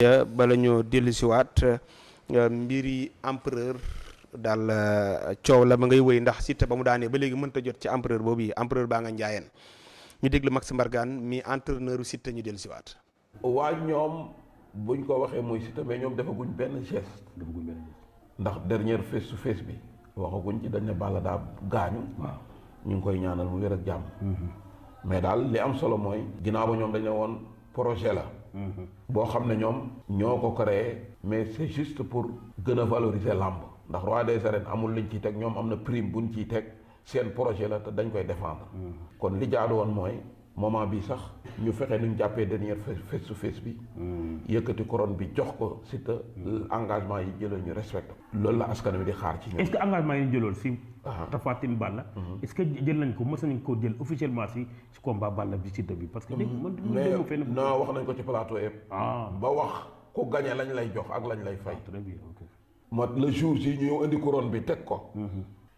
ca bala ñoo dellusiwaat mbiri empereur daal coow la ma ngay wëy ndax Siteu ba mu daanee ba léegi mënta jot ci empereur boobu yi empereur baa nga njaayeen ñu déglu Max Mbargane mi entraîneur u Siteu ñu dellusiwaat. waa ñoom buñ ko waxee muy Siteu mais ñoom defaguñ benn geste. ndax dernière face to face bi waxaguñ ci dañ ne Balla daa gaañu. waaw ñu ngi koy ñaanal mu wér ak jàmm. mais daal li am solo mooy. ginnaaw ba ñoom dañ ne woon projet la. boo xam ne ñoom ñoo ko créé mais c'est juste pour gën a valoriser làmb ndax roi des arènes amul liñ ciy teg ñoom am na prime buñ ciy teg seen projet la te dañ koy défendre. kon li jaadu woon mooy moment bi sax ñu fexe nuñ jàppee dernière face to face bi. yëkkati couronne bi jox ko Siteu engagement yi jëloon ñu respecté. loolu la askan wi di xaar ci ñoom. est-ce que engagement yi ñu jëloon si. Tapha Tine Balla. est-ce que jël nañ ko mës nañ ko jël officiellement si combat Balla bi Siteu bi parce que. mais non wax nañ ko ci plateau yëpp. ba wax ku gagné lañ lay jox ak lañ lay fay. très bien ok. moo le jour si ñu indi couronne bi teg ko.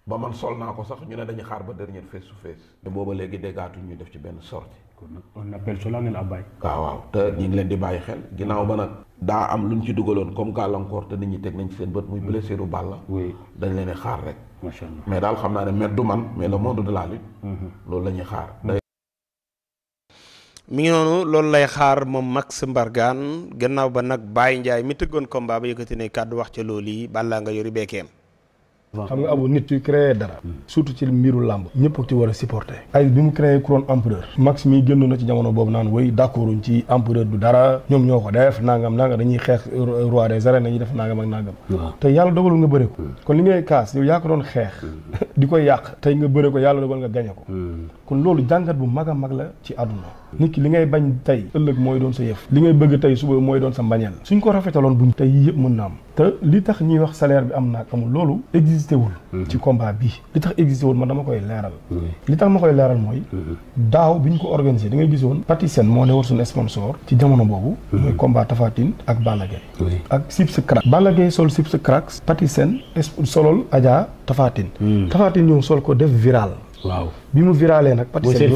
ba man sol naa ko sax ñu ne dañuy xaar ba dernière face to face. te booba léegi déggaatuñ ñu def ci benn sortie. kon nag on appelle solennel à bàyyi. waaw te ñu ngi leen di bàyyi xel ginnaaw ba nag daa am luñ ci dugaloon comme gàllankoor te nit ñi teg nañ ci seen bët muy blessure u Balla. oui dañ leen di xaar rek. macha allah mais daal xam naa ne mais du man mais le monde de la lutte. loolu la ñuy xaar. mi ngi noonu loolu lay xaar moom Max Mbargane gannaaw ba nag Baye Ndiaye mi tëggoon combat ba yëkkati ne kàddu wax ca loolu yi Balla nga yori beekeem. xam nga abu nit yu créé dara surtout ci mbiru làmb ñëpp ci war a supporter ay bi mu créé couronne empereur Max mi génn na ci jamono boobu naan way d'accorduñ ci empereur du dara ñoom ñoo ko def nangam dañuy xeex roi des arènes dañuy def nangam ak nangam te yàlla dogalul nga bëre ko kon li ngay kaas yow yaa ko doon xeex di koy yàq tey nga bëre ko yàlla dogal nga gañe ko kon loolu jàngat bu mag a mag la ci àdduna nit ki li ngay bañ tey ëllëg mooy doon sa yëf li ngay bëgg tey suba mooy doon sa mbañeel suñ ko rafetaloon buñ tey yëpp mën na am te li tax ñuy wax salaire bi am naag amul loolu existé wul ci combat bii li tax existé wul man dama koy leeral li tax ma koy leeral mooy daaw bi ñu ko organisé da ngay gisoon Patisen moo ne war suñu sponsor ci jamono boobu mooy combat Tapha Tine ak Balla Gaye ak Sips Crack Balla Gaye sol Sips Crack Patisen solol Adja Tapha Tine Tapha Tine ñëw sol ko def viral waaw bi mu virale nag Patisen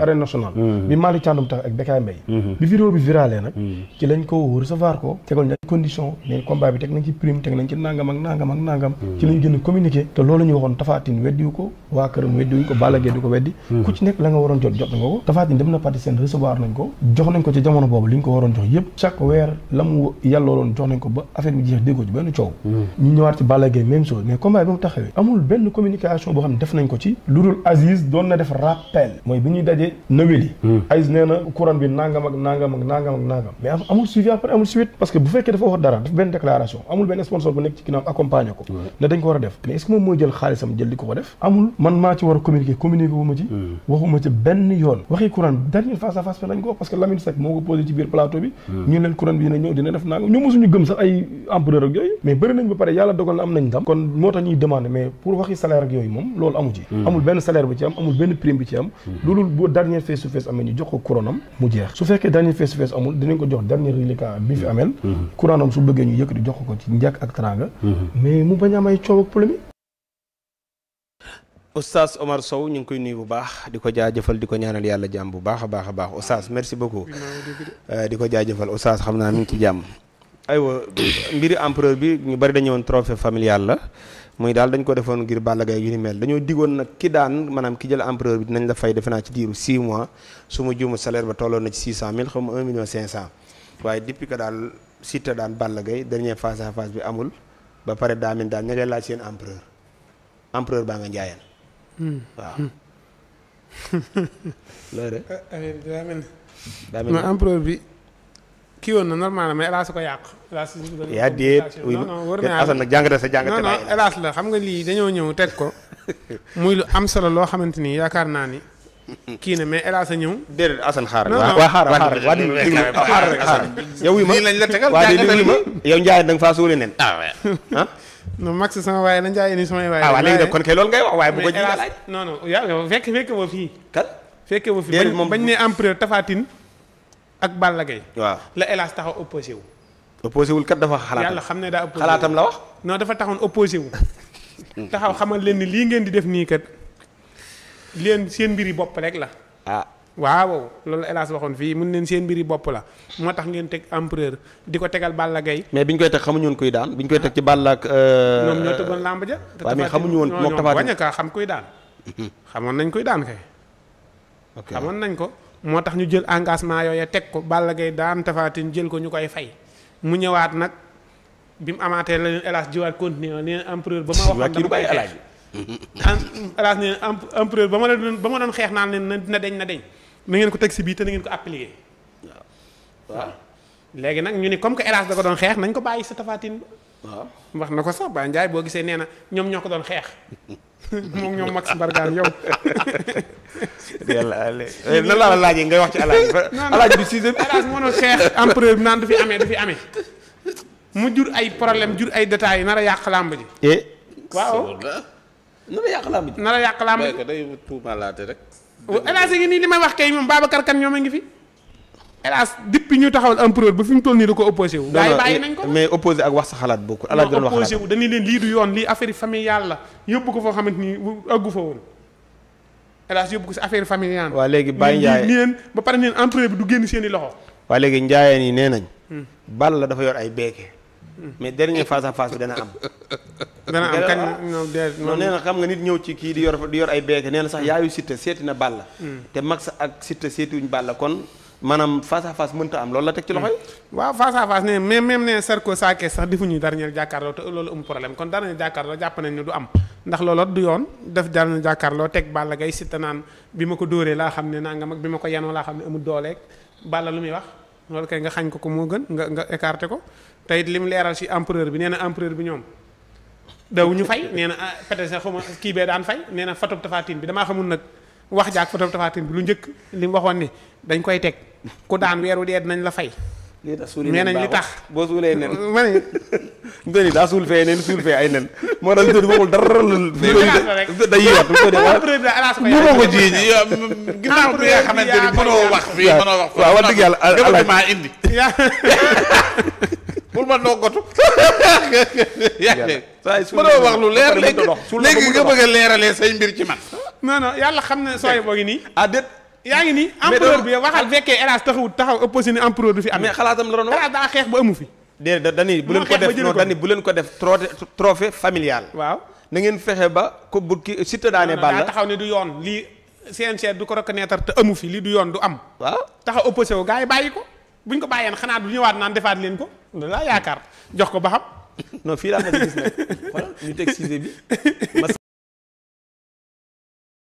arène nationale bi Malick Thiandoum tax ak Bekaay Mbaye bi vidéo bi virale nag ci lañ ko recevoir ko tegal ña condition ne combat bi teg nañ ci prime teg nañ ci nangam ak nangam ak nangam ci lañ gën a communiqué te loolu ñu waxoon Tapha Tine weddiwu ko waa këram weddiwuñ ko Balla Gaye di ko weddi ku ci nekk la nga waroon jot nga ko Tapha Tine dem na Patisen recevoir nañ ko jox nañ ko ci jamono boobu li ñu ko waroon jox yëpp chaque weer la mu yàllooloon jox nañ ko ba affaire bi jeex déggoo ci benn coow ñu ñëwaat ci Balla Gaye même chose mais combat bi mu taxawee amul benn communication boo xam ne def nañ ko ci lu dul Aziz doon na def rappel mooy bi ñuy dajee Naweli Aziz nee na couronne bi nangam ak nangam ak nangam ak nangam mais amul suivi après amul suite parce que bu fekkee dafa wax dara daf benn déclaration amul benn sponsor bu nekk ci ginnaaw accompagner ko ne dañ ko war a def mais est-ce que moom mooy jël xaalisam jël di ko def amul man maa ci war a communiquer wu ma ci waxuma ci benn yoon waxi couronne dernière face à face lañ ko wax parce que Lamine Seck moo ko posé ci biir plateau bi ñu leen couronne bi dina ñëw dina def nangam ñu mosuñu gëm sax ay empereur ak yooyu mais bëri nañ ba pare yàlla dogal na am nañ ndam kon moo tax ñuy demander mais pour waxi salaire ak yooyu moom loolu amu ci amul benn salaire bu ci am amul benn prime bi ci am loolu bu dernier face to face amee ñu jox ko couronne am mu jeex su fekkee dernier face to face amul dinañ ko jox dernier reliquat bi fi amel couronne am su bëggee ñu yëkkati jox ko ci njëkk ak teraanga mais mu bañ a am ay coow ak polémique. Oustaz Omar Sow ñu ngi koy nuyu bu baax di ko jaajëfal di ko ñaanal yàlla jàmm bu baax a baax a baax Oustaz merci beaucoup di ko jaajëfal Oustaz xam naa mi ngi ci jàmm. aywa mbiri empereur bi ñu bari dañu woon trophée familial la muy daal dañ ko defoon ngir Balla Gaye yu ni mel dañoo digoon nag ki daan maanaam ki jël empereur bi dinañ la fay defe naa ci diiru 6 mois su ma juumu salaire ba tolloon na ci 600 000 xam nga 1 million 500 waaye depuis que daal Siteu daan Balla Gaye dernier face à face bi amul ba pare daa mel daal ña ngay laaj seen empereur baa nga njaayeen waaw loolu de daa mel ni empereur bi kii woon na normal mais hélas ko yàq. yaa déet war naa Assane nag jàngate sa jàngate non hélas la xam nga lii dañoo ñëw teg ko muy lu am solo loo xamante ni yaakaar naa ni kii na mais hélas a ñëw. déedéet Assane xaaral. waa xaaral waa di xaaral yow wi ma lañ la tegal waa di wi ma yow Ndiaye da nga faa suuli nen. ah non Max sama waaye la Ndiaye ni samay waaye. waaw léegi nag kon kay loolu ngay wax waaye bu ko ji la laaj. non non yow fekke woo fii. kan fekke woo fii bañ ne empereur Tapha Tine ak Balla Gaye. waaw la hélas taxaw opposé wu. opposé wul kat dafa xalaatam yàlla xam ne daa opposé xalaatam la wax. non dafa taxoon opposé wu. taxaw xamal leen ni lii ngeen di def nii kat leen seen mbiri bopp rek la. ah waaw loolu hélas waxoon fii mun leen seen mbiri bopp la moo tax ngeen teg empereur di ko tegal Balla Gaye mais bi ñu koy teg xamuñu woon kuy daan bi ñu koy teg ci Balla ak. ñoom ñoo tëggoon làmb ja. waaw mais xamuñu woon moom Tapha Tine wañ ka xam kuy daan. xamoon nañ kuy daan kay. ok xamoon nañ ko moo tax ñu jël engagement yooya teg ko Balla Gaye daan Tapha Tine jël ko ñu koy fay mu ñëwaat nag bi mu amaatee la leen hélas jiwaat continuer nee empereur ba ma waxoon dama koy xeex hélas nee empereur ba ma doon xeex naan leen na deñ na ngeen ko teg si bii te na ngeen ko appliquer waaw léegi nag ñu ni comme que hélas da ko doon xeex nañ ko bàyyi sa Tapha Tine waaw wax na ko sax Baye Ndiaye boo gisee nee na ñoom ñoo ko doon xeex moom ñoom Max Mbargane yow yàlla nan laa la laajee ngay wax ci alaaji bi sixième hélas moo doon xeex empereur bi naan du fi amee mu jur ay problème jur ay détails nar a yàq làmb ji waaw nar a yàq làmb ji nar a yàq làmb ji day tuumalaate rek. hélas yi nii li may wax kay moom Babacar Kane ñoom a ngi fi hélas depuis ñu taxawal empereur ba fi mu toll nii da ko opposé wu gars yi bàyyi nañ ko mais opposé ak wax sa xalaat bokkul alaaji doon wax opposé wu dañuy leen lii du yoon lii affaire familiale la yóbbu ko foo xamante ni ëggu fa woon hélas yóbbu ko si affaire familiale waa léegi Baye Ndiaye nii leen ba pare neen empereur bi du génn seen i loxo waa léegi njaayeen yi nee nañ Balla dafa yor ay beeke mais dernier face à face bi dana am dana am kañ non nee na xam nga nit ñëw ci kii di yor ay beeke nee na sax yaayu Siteu seeti na Balla te Max ak Siteu seetiwuñ Balla kon maanaam face à face mënta am loolu la teg ci loxo yi waaw face à face ne même ne Sarko Sakess sax defuñu dernier jàkkaarloo te loolu am problème kon dernier jàkkaarloo jàpp nañ ne du am ndax loolu du yoon def dernier jàkkaarloo teg Balla Gaye Siteu naan bi ma ko dóoree laa xam ne nangam ak bi ma ko yanoo laa xam ne amul dooleeg Balla lu muy wax loolu kay nga xañ ko moo gën nga écarté ko te it li mu leeral ci empereur bi nee na empereur bi ñoom daw ñu fay nee na peut-être xaw ma kii bee daan fay nee na photo Tapha Tine bi damaa xamul nag wax jaak photo Tapha Tine bi lu njëkk li mu waxoon ni dañ koy teg ku daan weeru dee dinañ la fay. lii tax suul nee nañ li tax boo suulee nen. ma ne. ndoni daa suul fee nen suul fee ay nen moo tax ndoni waxul dara lu. day yiwaat bu ko defee. mënoo ko ji ginnaaw bi nga xamante ni mënoo wax fii mënoo wax. waaw wax dëgg yàlla alaaj maa indi. pour ma noggotu. yaa ngi mënoo wax lu leer léegi nga bëgg a leeralee say mbir ci man. non yàlla xam ne sooy boo ngi nii. ah déet. yaa ngi nii empereur bi waxal fekkee hélas taxaw opposé ni empereur du fi am. mais xalaatam la doon wax hélas daa xeex ba amu fi. déedéet dañuy bu leen ko def non dañuy bu leen ko def trophée familial. waaw na ngeen fexe ba ko bu ki Siteu daane Balla daa taxaw ne du yoon lii CNG du ko reconnaître te amu fi lii du yoon du am. waaw taxaw opposé wu gars yi bàyyi ko buñ ko bàyyeen xanaa du ñëwaat naan defaat leen ko loolu laa yaakaar jox ko ba xam. non fii laa ma gis nag voilà ñu teg 6 bi.